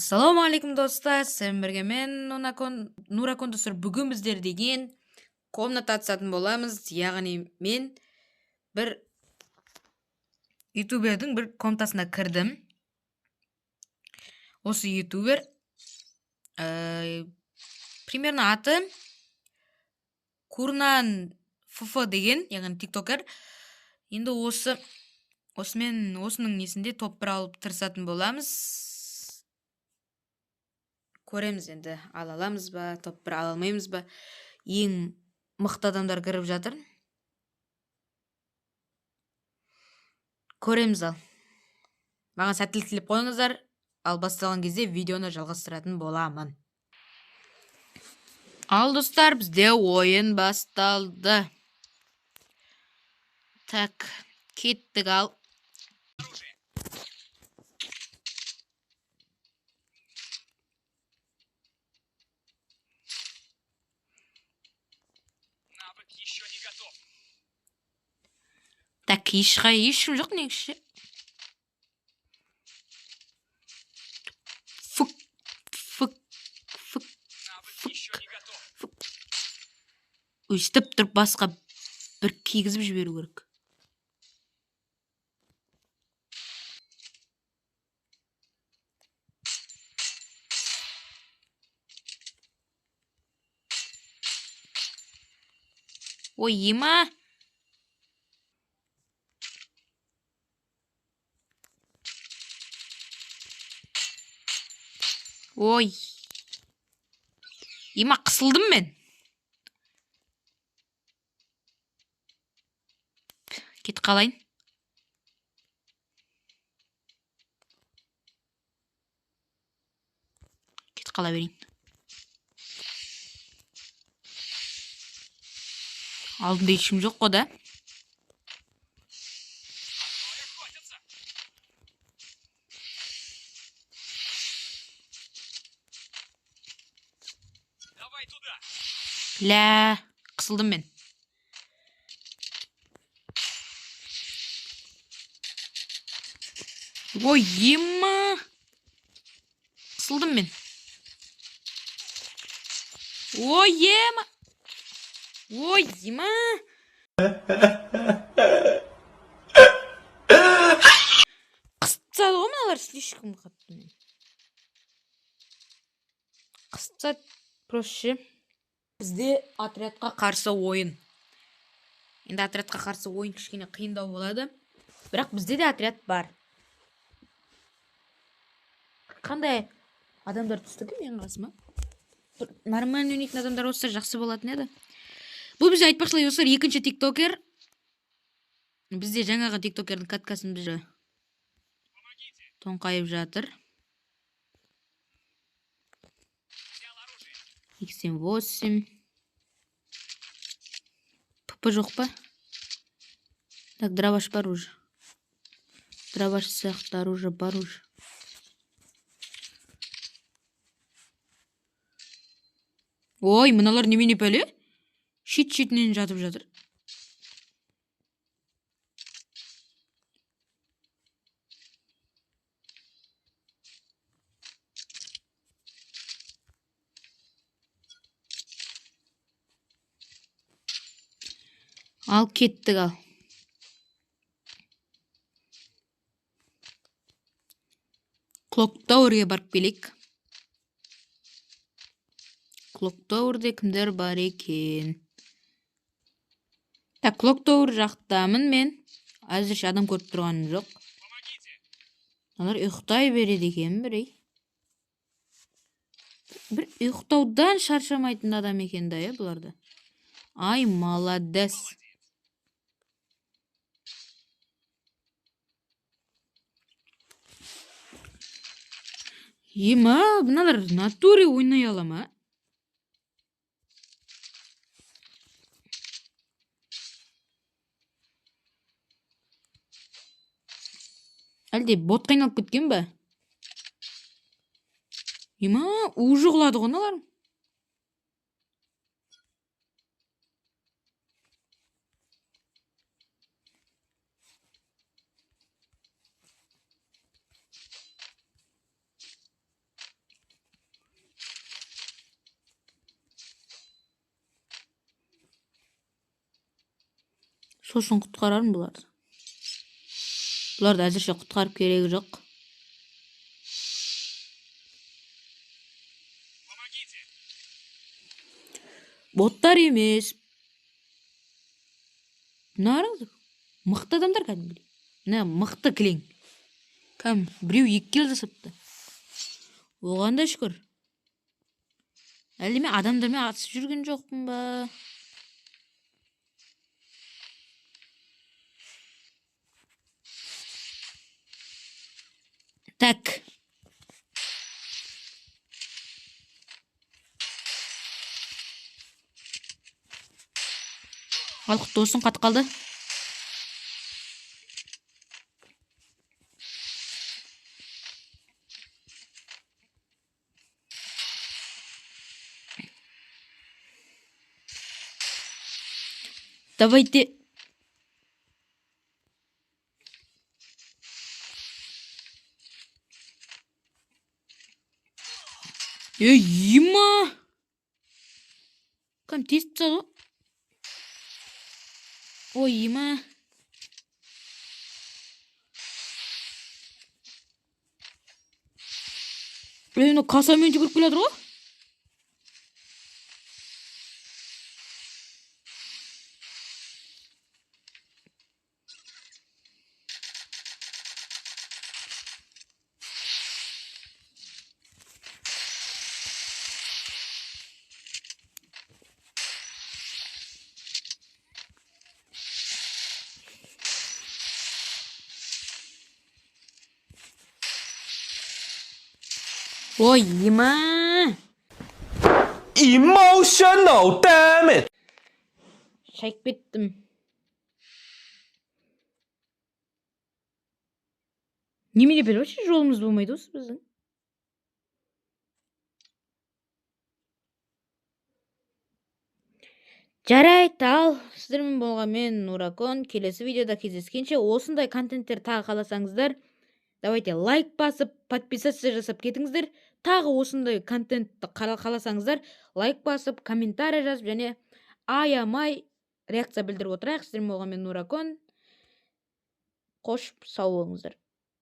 Assalomu alaykum do'stlar, sen birga men Nura Kondusur. Bugun bizlar degan komnata atsatın bo'lamiz. Ya'ni men bir YouTuberning bir komnatasına kirdim. O'sha YouTuber примерно ati Kurnan FF degan, ya'ni TikToker. Endi o'sinin nesinde top bir alıp tırsatın bo'lamiz. Ko'ramiz endi ala olamizmi, top bir ala olmaymizmi. Eng mıқты adamlar kirib жатыр. Ko'ramiz al. Mаған сәттілік тілеп қойыңыздар. Ал басталған кезде видеоны жалғастыратын боламын. Ал достар, бізде ойын басталды. Так, кеттік ал. Так, ешкім жоқ негізі. Фук. Өйстіп тұрып басқа бір кигізіп жіберу керек. Ой, ема. Ой. Ема, қысылдым мен. Кет қалайын. Кет қала берейін. Алдында ешкім жоқ қой да. Ля, қысылдым мен. Ой, ема. Қысылдым мен. Ой, ема. Ой, ема. Қысытсады ғой мыналар, слишком қатты. Қысытсады проще. Бізде отрядқа қарсы ойын. Енді отрядқа қарсы ойын кішкене қиындау болады. Бірақ бізде де отряд бар. Қандай адамдар түсті кім ең қасыма? Нормально ойнайтын адамдар olsa жақсы болатын еді. Бұл бізде айтпақшылай достар, екінші тиктокер. Бізде жаңағы тиктокердің каткасын бізде тоңқайып жатыр. 88. ПП жоқ па? Так, дробаш бар уже. Дробаш сияқты оружие бар уже. Ой, мыналар немене пәле? Шет-шетінен жатып жатыр. Ал кеттік ал. Клоктауэрге барып келейік. Клоктауэрде кімдер бар екен? Так, Клоктауэр жақтамын мен. Әзірше адам көріп тұрғаным жоқ. Олар ұйықтай береді екен бірей. Бір ұйықтаудан шаршамайтын адам екен да, бұларды. Ай, молодец. Ема, бұналар натуре ойнай ала ма? Әлде ботқа айналып кеткен бе? Ема, уже құлады ғой мыналар. Сосын құтқарармын бұларды. Бұларды әзірше құтқарып керегі жоқ. Боттар емес. Нарады. Мықты адамдар кәдімгідей. Мына мықты кілең. Кәм, біреу екі келді сыпты. Оған да шүкір. Әлде мен адамдармен атысып жүрген жоқпын ба? Так. Ал құтты болсын, қатып қалды. Давайте. Ема! Кәм тесіп тастады. Ой, ема. Мені касамен жүгіріп келеді ғой. Ой, ема. Emotional, damn it! Шайып кеттім. Немене бел вообще жолымыз болмайды осы біздің? Жарайды, ал сіздермен болған мен Нуракон. Келесі видеода кездескенше, осындай контенттер тағы қаласаңыздар, давайте лайк басып, подписаться жасап кетіңіздер. Тағы осындай контентті қаласаңыздар, лайк басып, комментарий жазып, және аямай реакция білдіріп отырайық. Сіздермен болған мен Нуракон. Қош, сау болыңыздар.